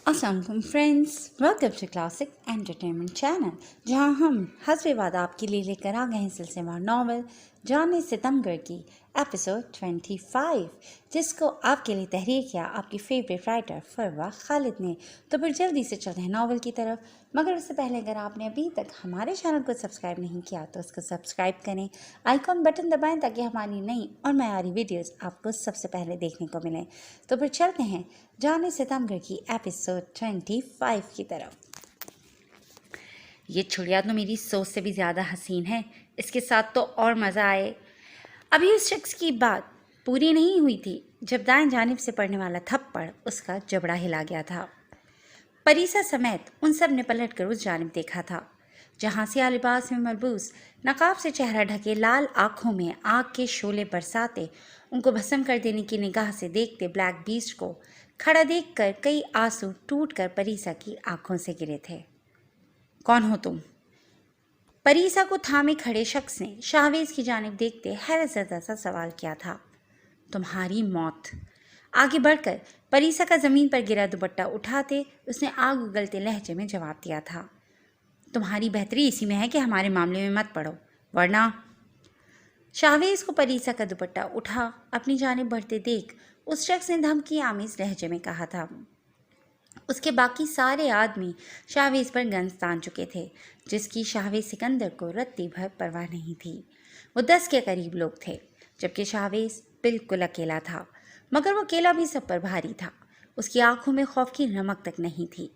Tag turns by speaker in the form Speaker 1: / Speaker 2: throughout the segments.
Speaker 1: अस्सलाम friends, welcome to classic entertainment channel, जहां हम हस्बे वादा आपके लिए लेकर आ गए हैं सिलसिलेवार नावल जाने सितमगर की एपिसोड 25, जिसको आपके लिए तहरीर किया आपकी फेवरेट राइटर फरवा खालिद ने। तो फिर जल्दी से चलते हैं नावल की तरफ, मगर उससे पहले अगर आपने अभी तक हमारे चैनल को सब्सक्राइब नहीं किया तो उसको सब्सक्राइब करें, आइकॉन बटन दबाएं ताकि हमारी नई और मयारी वीडियोस आपको सबसे पहले देखने को मिलें। तो फिर चलते हैं जाने सितमगर की एपिसोड 25 की तरफ। ये छुड़िया तो मेरी सोच से भी ज़्यादा हसीन है, इसके साथ तो और मज़ा आए। अभी उस शख्स की बात पूरी नहीं हुई थी जब दाएं जानिब से पड़ने वाला थप्पड़ उसका जबड़ा हिला गया था। परीसा समेत उन सब ने पलटकर उस जानिब देखा था जहां सिया लिबास में मलबूस, नकाब से चेहरा ढके, लाल आंखों में आग के शोले बरसाते, उनको भस्म कर देने की निगाह से देखते ब्लैक बीस्ट को खड़ा देखकर कई आंसू टूटकर परीसा की आंखों से गिरे थे। कौन हो तुम? परीसा को थामे खड़े शख्स ने शाहवेज की जानिब देखते हैरत ज़दा सा सवाल किया था। तुम्हारी मौत। आगे बढ़कर परीसा का ज़मीन पर गिरा दुपट्टा उठाते उसने आग उगलते लहजे में जवाब दिया था। तुम्हारी बेहतरी इसी में है कि हमारे मामले में मत पड़ो, वरना। शाहवेज को परीसा का दुपट्टा उठा अपनी जानिब बढ़ते देख उस शख्स ने धमकी आमीज लहजे में कहा था। उसके बाकी सारे आदमी शाहवेज पर गंज तान चुके थे, जिसकी शाहवेज सिकंदर को रत्ती भर परवाह नहीं थी। वो 10 के करीब लोग थे, जबकि शाहवेज बिल्कुल अकेला था, मगर वो अकेला भी सब पर भारी था। उसकी आंखों में खौफ की नमक तक नहीं थी,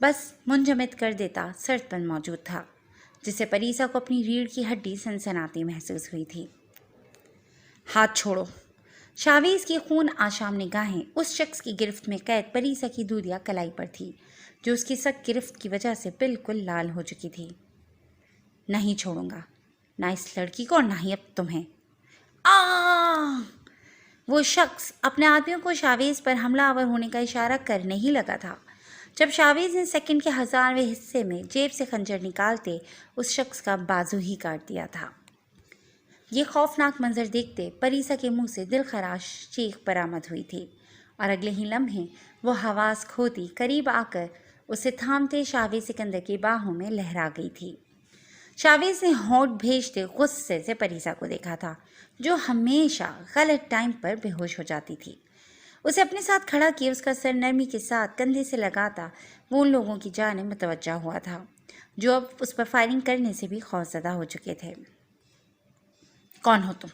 Speaker 1: बस मुंजमद कर देता सर्दपन मौजूद था, जिससे परीसा को अपनी रीढ़ की हड्डी सनसनाती महसूस हुई थी। हाथ छोड़ो। शाहवेज की खून आशाम निगाहें उस शख्स की गिरफ्त में कैद परीसा की दूधिया कलाई पर थी, जो उसकी सख्त गिरफ्त की वजह से बिल्कुल लाल हो चुकी थी। नहीं छोड़ूंगा, ना इस लड़की को और ना ही अब तुम्हें। वो शख्स अपने आदमियों को शाहवेज पर हमलावर होने का इशारा करने ही लगा था जब शाहवेज ने सेकंड के 1000वें हिस्से में जेब से खंजर निकालते उस शख्स का बाजू ही काट दिया था। ये खौफनाक मंजर देखते परीसा के मुंह से दिलखराश चीख बरामद हुई थी, और अगले ही लम्हे वो हवास खोती करीब आकर उसे थामते शाहवेज सिकंदर की बाहों में लहरा गई थी। शाहवेज ने होंठ भेजते गुस्से से परीसा को देखा था, जो हमेशा गलत टाइम पर बेहोश हो जाती थी। उसे अपने साथ खड़ा किए उसका सर नरमी के साथ कंधे से लगाता वो उन लोगों की जानिब मुतवज्जा हुआ था, जो अब उस पर फायरिंग करने से भी खौफजदा हो चुके थे। कौन हो तुम?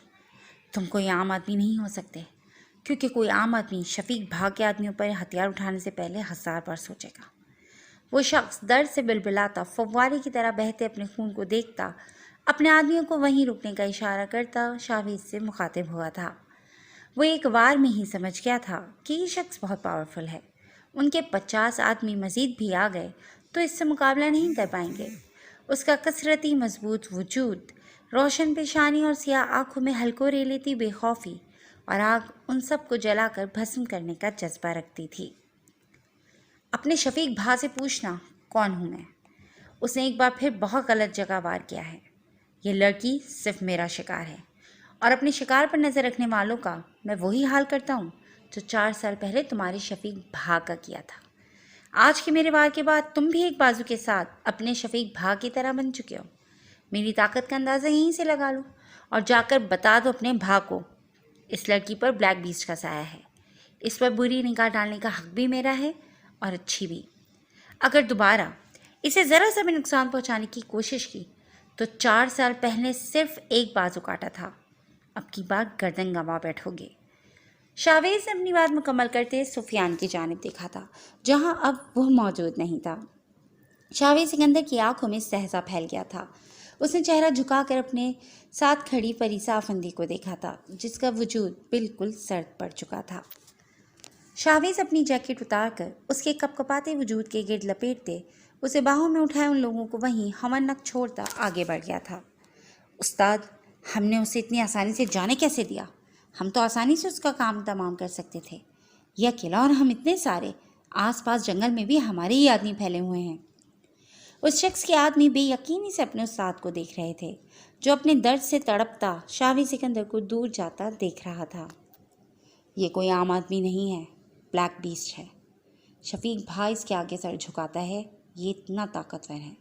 Speaker 1: तुम कोई आम आदमी नहीं हो सकते, क्योंकि कोई आम आदमी शफीक भाग के आदमियों पर हथियार उठाने से पहले 1000 बार सोचेगा। वो शख्स दर्द से बिलबिलाता फव्वारे की तरह बहते अपने खून को देखता अपने आदमियों को वहीं रुकने का इशारा करता शाहवेज से मुखातिब हुआ था। वो एक बार में ही समझ गया था कि ये शख्स बहुत पावरफुल है। उनके 50 आदमी मजीद भी आ गए तो इससे मुकाबला नहीं कर पाएंगे। उसका कसरती मजबूत वजूद, रोशन पेशानी और सियाह आंखों में हल्को रेलेती बेखौफी और आग उन सबको जलाकर भस्म करने का जज्बा रखती थी। अपने शफीक भा से पूछना कौन हूँ मैं। उसने एक बार फिर बहुत गलत जगह वार किया है। ये लड़की सिर्फ मेरा शिकार है, और अपने शिकार पर नज़र रखने वालों का मैं वही हाल करता हूँ जो 4 साल पहले तुम्हारे शफीक भा का किया था। आज के मेरे वार के बाद तुम भी एक बाजू के साथ अपने शफीक भा की तरह बन चुके हो। मेरी ताकत का अंदाज़ा यहीं से लगा लो और जाकर बता दो अपने भा को, इस लड़की पर ब्लैक बीस्ट का साया है। इस पर बुरी निगाह डालने का हक भी मेरा है और अच्छी भी। अगर दोबारा इसे ज़रा सा भी नुकसान पहुंचाने की कोशिश की तो 4 साल पहले सिर्फ एक बाजू काटा था, अब की बार गर्दन गंवा बैठोगे। शाहवेज ने अपनी बात मुकम्मल करते सुफियान की जानिब देखा था, जहां अब वह मौजूद नहीं था। शाहवेज सिकंदर की आंखों में सहसा फैल गया था। उसने चेहरा झुकाकर अपने साथ खड़ी परीसा अफंदी को देखा था, जिसका वजूद बिल्कुल सर्द पड़ चुका था। शाहवेज अपनी जैकेट उतारकर उसके कपकपाते वजूद के गिर्द लपेटते उसे बाहों में उठाए उन लोगों को वहीं हमनक छोड़ता आगे बढ़ गया था। उस्ताद, हमने उसे इतनी आसानी से जाने कैसे दिया? हम तो आसानी से उसका काम तमाम कर सकते थे। यह अकेला और हम इतने सारे, आसपास जंगल में भी हमारे ही आदमी फैले हुए हैं। उस शख्स के आदमी बेयकीनी से अपने उस्ताद को देख रहे थे, जो अपने दर्द से तड़पता शाहवेज सिकंदर को दूर जाता देख रहा था। ये कोई आम आदमी नहीं है, ब्लैक बीस्ट है। شفیق بھائی اس کے آگے سر جھکاتا ہے، یہ اتنا طاقتور ہے،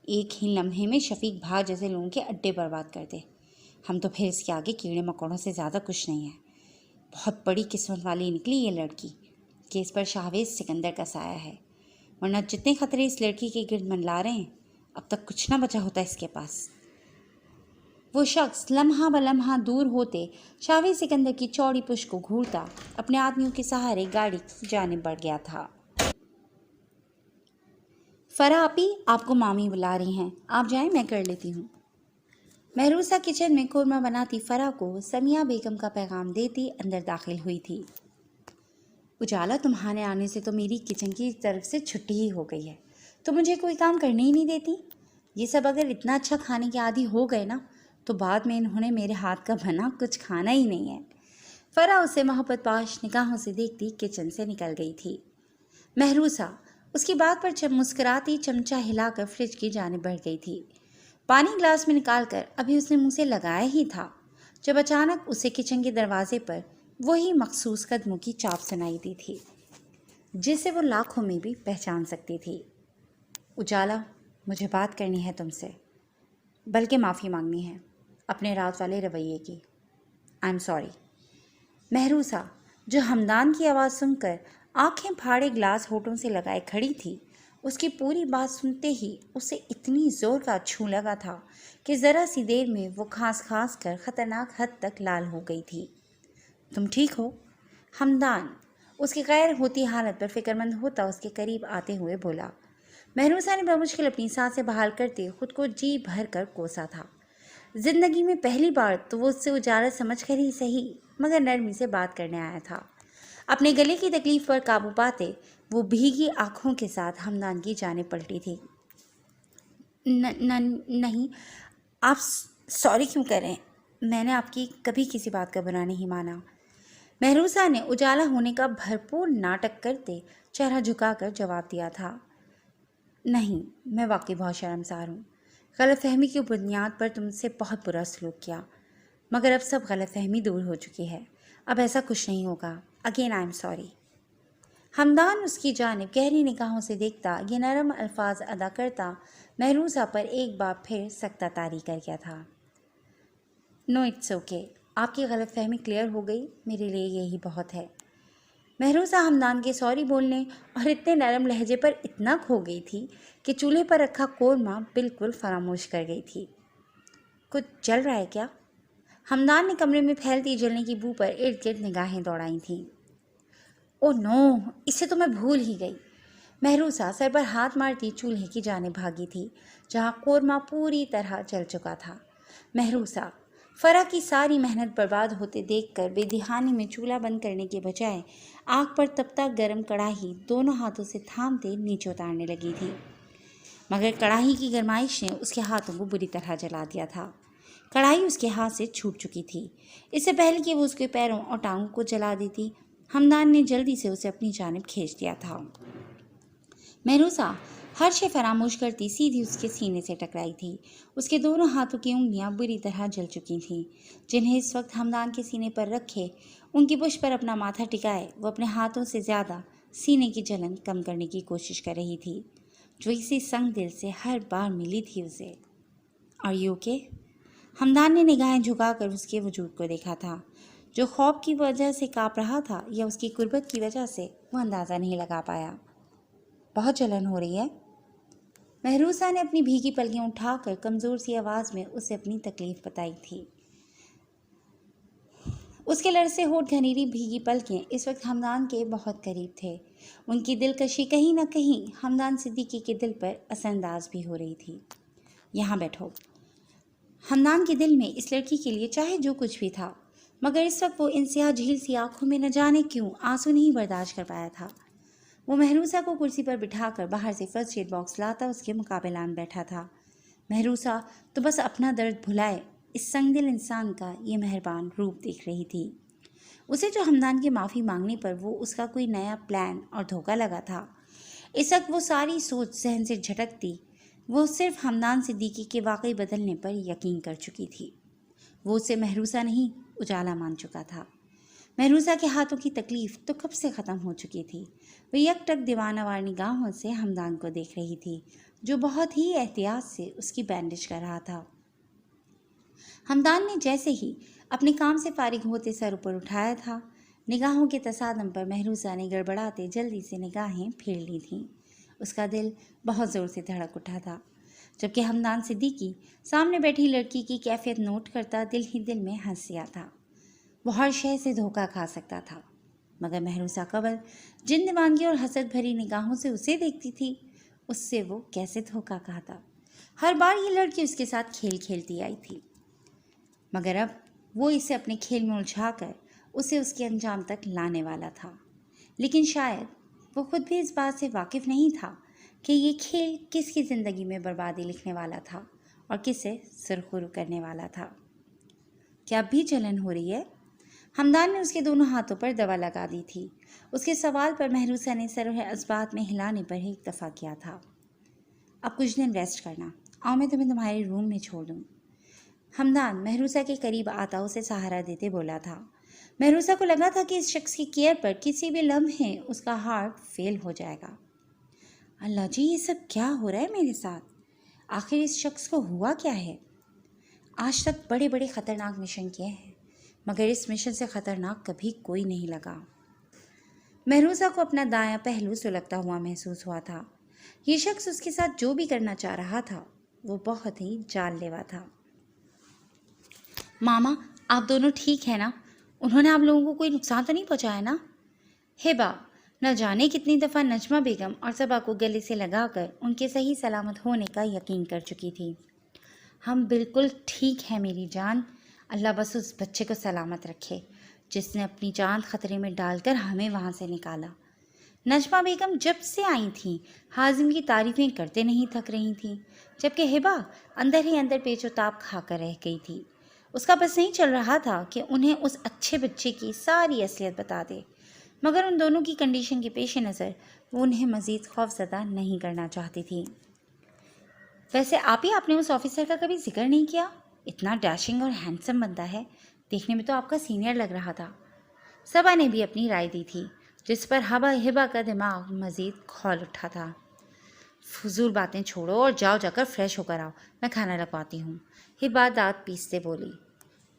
Speaker 1: ایک ہی لمحے میں شفیق بھائی جیسے لوگوں کے اڈے برباد کر دے۔ ہم تو پھر اس کے آگے کیڑے مکوڑوں سے زیادہ کچھ نہیں ہیں۔ بہت بڑی قسمت والی نکلی یہ لڑکی کہ اس پر شاویز سکندر کا سایہ ہے، ورنہ جتنے خطرے اس لڑکی کے گرد منڈلا رہے ہیں اب تک کچھ نہ بچا ہوتا اس کے پاس۔ وہ شخص لمحہ بلمحہ دور ہوتے شاویز سکندر کی چوڑی پشت کو گھورتا اپنے آدمیوں کے سہارے گاڑی کی جانب بڑھ گیا تھا۔ فرا آپی، آپ کو مامی بلا رہی ہیں، آپ جائیں، میں کر لیتی ہوں۔ مہروسہ کچن میں قورمہ بناتی فرا کو سمیہ بیگم کا پیغام دیتی اندر داخل ہوئی تھی۔ اجالا، تمہارے آنے سے تو میری کچن کی طرف سے چھٹی ہی ہو گئی ہے، تو مجھے کوئی کام کرنے ہی نہیں دیتی۔ یہ سب اگر اتنا اچھا کھانے کے عادی ہو گئے نا تو بعد میں انہوں نے میرے ہاتھ کا بنا کچھ کھانا ہی نہیں ہے۔ فرا اسے محبت پاش نگاہوں سے دیکھتی کچن سے نکل گئی تھی۔ مہروسہ اس کی بات پر مسکراتی چمچہ ہلا کر فریج کی جانب بڑھ گئی تھی۔ پانی گلاس میں نکال کر ابھی اس نے منہ سے لگایا ہی تھا جب اچانک اسے کچن کے دروازے پر وہی مخصوص قدموں کی چاپ سنائی دی تھی جسے وہ لاکھوں میں بھی پہچان سکتی تھی۔ اجالا، مجھے بات کرنی ہے تم سے، بلکہ معافی مانگنی ہے اپنے رات والے رویے کی۔ آئی ایم سوری۔ مہروسہ جو ہمدان کی آواز سن کر آنکھیں پھاڑے گلاس ہونٹوں سے لگائے کھڑی تھی، اس کی پوری بات سنتے ہی اسے اتنی زور کا چھو لگا تھا کہ ذرا سی دیر میں وہ کھانس کھانس کر خطرناک حد تک لال ہو گئی تھی۔ تم ٹھیک ہو؟ ہمدان اس کی غیر ہوتی حالت پر فکر مند ہوتا اس کے قریب آتے ہوئے بولا۔ مہروسہ نے بمشکل اپنی سانسیں بحال کرتے خود کو جی بھر کر کوسا تھا۔ زندگی میں پہلی بار تو وہ اس سے اجالا سمجھ کر ہی صحیح مگر نرمی سے بات کرنے آیا تھا۔ اپنے گلے کی تکلیف پر قابو پاتے وہ بھیگی آنکھوں کے ساتھ ہمدان کی جانب پلٹی تھی۔ نہیں، آپ سوری کیوں کر رہے ہیں؟ میں نے آپ کی کبھی کسی بات کا برا نہیں مانا۔ مہروسہ نے اجالا ہونے کا بھرپور ناٹک کرتے چہرہ جھکا کر جواب دیا تھا۔ نہیں، میں واقعی بہت شرمسار ہوں۔ غلط فہمی کی بنیاد پر تم سے بہت برا سلوک کیا، مگر اب سب غلط فہمی دور ہو چکی ہے، اب ایسا کچھ نہیں ہوگا۔ Again I am sorry. Hamdan اس کی جانب گہری نگاہوں سے دیکھتا یہ نرم الفاظ ادا کرتا مہروسہ پر ایک بار پھر سخت طاری کر گیا تھا۔ نو اٹس اوکے، آپ کی غلط فہمی کلیئر ہو گئی، میرے لیے یہی بہت ہے۔ مہروسہ ہمدان کے سوری بولنے اور اتنے نرم لہجے پر اتنا کھو گئی تھی کہ چولہے پر رکھا قورمہ بالکل فراموش کر گئی تھی۔ کچھ جل رہا ہے کیا؟ ہمدان نے کمرے میں پھیلتی جلنے کی بو پر ارد گرد نگاہیں دوڑائی تھیں۔ او نو، اسے تو میں بھول ہی گئی۔ مہروسہ سر پر ہاتھ مارتی چولہے کی جانب بھاگی تھی جہاں قورمہ پوری طرح جل چکا تھا۔ مہروسہ فرا کی ساری محنت برباد ہوتے دیکھ کر بے دہانی میں چولہا بند کرنے کے بجائے آگ پر تپتا گرم کڑاہی دونوں ہاتھوں سے تھامتے نیچے اتارنے لگی تھی، مگر کڑاہی کی گرمائش نے اس کے ہاتھوں کو بری طرح جلا دیا تھا۔ کڑاہی اس کے ہاتھ سے چھوٹ چکی تھی۔ اس سے پہلے کہ وہ اس کے پیروں اور ٹانگوں کو جلا دیتی، ہمدان نے جلدی سے اسے اپنی جانب کھینچ دیا تھا۔ مہروسہ ہر شے فراموش کرتی سیدھی اس کے سینے سے ٹکرائی تھی۔ اس کے دونوں ہاتھوں کی انگلیاں بری طرح جل چکی تھیں، جنہیں اس وقت ہمدان کے سینے پر رکھے ان کی پشت پر اپنا ماتھا ٹکائے وہ اپنے ہاتھوں سے زیادہ سینے کی جلن کم کرنے کی کوشش کر رہی تھی جو اسی سنگ دل سے ہر بار ملی تھی اسے۔ Are you okay? ہمدان نے نگاہیں جھکا کر اس کے وجود کو دیکھا تھا، جو خوف کی وجہ سے کانپ رہا تھا یا اس کی قربت کی وجہ سے وہ اندازہ نہیں لگا پایا۔ بہت جلن ہو رہی ہے؟ مہروسہ نے اپنی بھیگی پلکیں اٹھا کر کمزور سی آواز میں اسے اپنی تکلیف بتائی تھی۔ اس کے لرزتے ہونٹ گھنیری بھیگی پلکیں اس وقت ہمدان کے بہت قریب تھے۔ ان کی دلکشی کہیں نہ کہیں ہمدان صدیقی کے دل پر اثر انداز بھی ہو رہی تھی۔ یہاں بیٹھو۔ ہمدان کے دل میں اس لڑکی کے لیے چاہے جو کچھ بھی تھا، مگر اس وقت وہ ان سیاہ جھیل سی آنکھوں میں نہ جانے کیوں آنسو نہیں برداشت کر پایا تھا۔ وہ مہروسہ کو کرسی پر بٹھا کر باہر سے فرسٹ ایڈ باکس لاتا اس کے مقابل آن بیٹھا تھا۔ مہروسہ تو بس اپنا درد بھلائے اس سنگ دل انسان کا یہ مہربان روپ دیکھ رہی تھی۔ اسے جو ہمدان کے معافی مانگنے پر وہ اس کا کوئی نیا پلان اور دھوکہ لگا تھا، اس وقت وہ ساری سوچ ذہن سے جھٹکتی وہ صرف ہمدان صدیقی کے واقعی بدلنے پر یقین کر چکی تھی۔ وہ اسے مہروسہ نہیں اجالا مان چکا تھا۔ महरूज़ा के हाथों की तकलीफ़ तो कब से ख़त्म हो चुकी थी। वो यकटक दीवानावार निगाहों से हमदान को देख रही थी, जो बहुत ही एहतियात से उसकी बैंडेज कर रहा था। हमदान ने जैसे ही अपने काम से फारिग होते सर ऊपर उठाया था, निगाहों के तसादम पर महरूज़ा ने गड़बड़ाते जल्दी से निगाहें फेर ली थीं। उसका दिल बहुत ज़ोर से धड़क उठा था, जबकि हमदान सिद्दीकी सामने बैठी लड़की की कैफियत नोट करता दिल ही दिल में हंसिया था। वो हर शय से धोखा खा सकता था, मगर महरूज़ा कबल जिन दीवानगी और हसद भरी निगाहों से उसे देखती थी, उससे वो कैसे धोखा खाता। हर बार ये लड़की उसके साथ खेल खेलती आई थी, मगर अब वो इसे अपने खेल में उलझाकर उसे उसके अंजाम तक लाने वाला था। लेकिन शायद वो खुद भी इस बात से वाकिफ़ नहीं था कि ये खेल किसकी ज़िंदगी में बर्बादी लिखने वाला था और किसे सुरखरू करने वाला था। क्या अब भी जलन हो रही है? हमदान ने उसके दोनों हाथों पर दवा लगा दी थी। उसके सवाल पर महरूज़ा ने सर इस्बात में हिलाने पर ही इक्तफ़ा किया था। अब कुछ दिन रेस्ट करना, आओ मैं तुम्हें तुम्हारे रूम में छोड़ दूँ। हमदान महरूज़ा के करीब आता उसे सहारा देते बोला था। महरूज़ा को लगा था कि इस शख्स की केयर पर किसी भी लम्हे उसका हार्ट फेल हो जाएगा। अल्लाह जी, ये सब क्या हो रहा है मेरे साथ? आखिर इस शख्स को हुआ क्या है? आज तक बड़े बड़े ख़तरनाक मिशन किए हैं, मगर इस मिशन से ख़तरनाक कभी कोई नहीं लगा। महरूज़ा को अपना दायां पहलू सुलगता हुआ महसूस हुआ था। ये शख्स उसके साथ जो भी करना चाह रहा था, वो बहुत ही जानलेवा था। मामा, आप दोनों ठीक है ना? उन्होंने आप लोगों को कोई नुकसान तो नहीं पहुंचाया ना? हिबा न जाने कितनी दफ़ा नजमा बेगम और सबा को गले से लगाकर उनके सही सलामत होने का यकीन कर चुकी थी। हम बिल्कुल ठीक हैं मेरी जान, अल्लाह बस उस बच्चे को सलामत रखे जिसने अपनी जान खतरे में डालकर हमें वहाँ से निकाला। नजमा बेगम जब से आई थीं हाजिम की तारीफ़ें करते नहीं थक रही थीं, जबकि हिबा अंदर ही अंदर पेचोताप खाकर रह गई थी। उसका बस नहीं चल रहा था कि उन्हें उस अच्छे बच्चे की सारी असलियत बता दे, मगर उन दोनों की कंडीशन के पेश नज़र वो उन्हें मज़ीद खौफज़दा नहीं करना चाहती थी। वैसे आप ही आपने उस ऑफिसर का कभी जिक्र नहीं किया। इतना डैशिंग और हैंडसम बंदा है, देखने में तो आपका सीनियर लग रहा था। सबा ने भी अपनी राय दी थी, जिस पर हिबा का दिमाग मज़ीद खौल उठा था। फजूल बातें छोड़ो और जाओ जाकर फ्रेश होकर आओ, मैं खाना लगवाती हूँ। हिबा दांत पीसते बोली।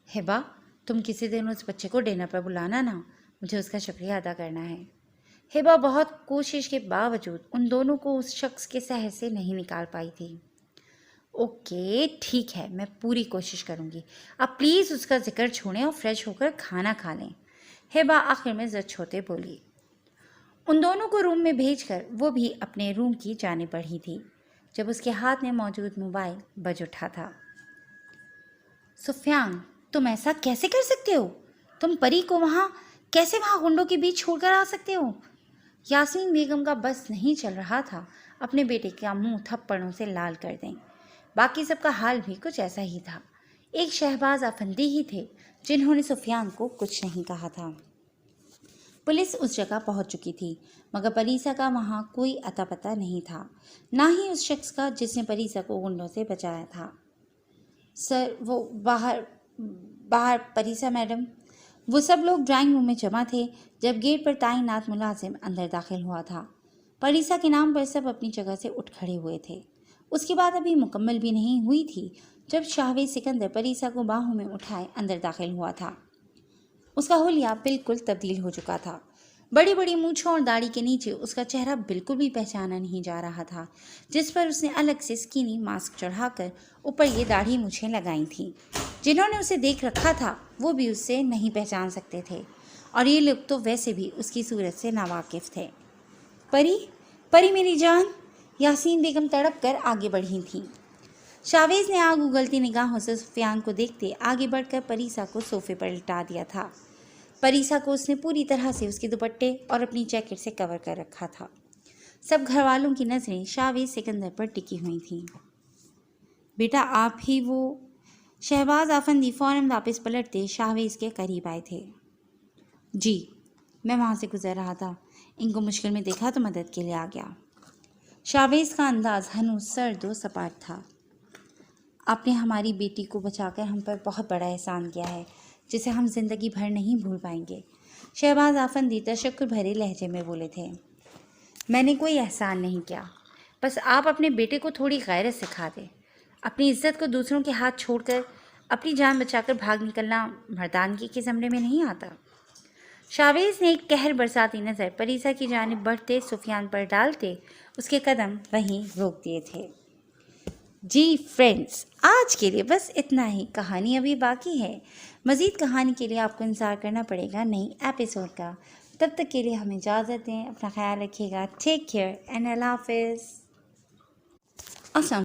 Speaker 1: हिबा, तुम किसी दिन उस बच्चे को डिनर पर बुलाना ना, मुझे उसका शुक्रिया अदा करना है। हिबा बहुत कोशिश के बावजूद उन दोनों को उस शख्स के शहर से नहीं निकाल पाई थी। ओके ठीक है, मैं पूरी कोशिश करूँगी। आप प्लीज़ उसका जिक्र छोड़ें और फ्रेश होकर खाना खा लें, हिबा आखिर में ज़द छोते बोली। उन दोनों को रूम में भेजकर वो भी अपने रूम की जानिब बढ़ी थी, जब उसके हाथ में मौजूद मोबाइल बज उठा था। सुफियान, तुम ऐसा कैसे कर सकते हो? तुम परी को कैसे वहाँ गुंडों के बीच छोड़कर आ सकते हो? यास्मीन बेगम का बस नहीं चल रहा था अपने बेटे का मुंह थप्पड़ों से लाल कर दें। बाकी सबका हाल भी कुछ ऐसा ही था। एक शहबाज अफंदी ही थे जिन्होंने सुफियान को कुछ नहीं कहा था। पुलिस उस जगह पहुंच चुकी थी, मगर परीसा का वहां कोई अता पता नहीं था, ना ही उस शख्स का जिसने परीसा को गुंडों से बचाया था। सर, वो बाहर बाहर परीसा मैडम। वो सब लोग ड्राइंग रूम में जमा थे जब गेट पर तैनात मुलाजिम अंदर दाखिल हुआ था। परीसा के नाम पर सब अपनी जगह से उठ खड़े हुए थे। उसकी बात अभी मुकम्मल भी नहीं हुई थी जब शाहवेज सिकंदर परीसा को बाहों में उठाए अंदर दाखिल हुआ था। उसका हुलिया बिल्कुल तब्दील हो चुका था। बड़ी बड़ी मूंछों और दाढ़ी के नीचे उसका चेहरा बिल्कुल भी पहचाना नहीं जा रहा था, जिस पर उसने अलग से स्किनी मास्क चढ़ाकर ऊपर ये दाढ़ी मूंछें लगाई थीं। जिन्होंने उसे देख रखा था वो भी उससे नहीं पहचान सकते थे, और ये लोग तो वैसे भी उसकी सूरत से नावाकिफ़ थे। परी, परी मेरी जान, यासीन बेगम तड़प कर आगे बढ़ी थीं। शावेज ने आग उगलती निगाहों से सुफियान को देखते आगे बढ़कर परीसा को सोफे पर लिटा दिया था। परीसा को उसने पूरी तरह से उसके दुपट्टे और अपनी जैकेट से कवर कर रखा था। सब घर वालों की नज़रें शाहवेज सिकंदर पर टिकी हुई थीं। बेटा, आप ही वो? शहबाज आफंदी फ़ौरन वापस पलटते शाहवेज के करीब आए थे। जी, मैं वहाँ से गुजर रहा था, इनको मुश्किल में देखा तो मदद के लिए आ गया। शाहवेज का अंदाज हनूज सर्द व सपाट था। आपने हमारी बेटी को बचाकर हम पर बहुत बड़ा एहसान किया है, जिसे हम ज़िंदगी भर नहीं भूल पाएंगे। शहबाज आफंदी तशक्कुर भरे लहजे में बोले थे। मैंने कोई एहसान नहीं किया, बस आप अपने बेटे को थोड़ी गैरत सिखा दें। अपनी इज्जत को दूसरों के हाथ छोड़कर अपनी जान बचाकर भाग निकलना मर्दानगी के ज़मरे में नहीं आता। शावेज़ ने एक कहर बरसाती नज़र परीसा की जानिब बढ़ते सुफियान पर डालते उसके कदम वहीं रोक दिए थे। जी फ्रेंड्स, आज के लिए बस इतना ही। कहानी अभी बाकी है। मज़ीद कहानी के लिए आपको इंतज़ार करना पड़ेगा नई एपिसोड का। तब तक के लिए हमें इजाज़त दें। अपना ख्याल रखिएगा। टेक केयर एंड अल्लाह हाफ़िज़।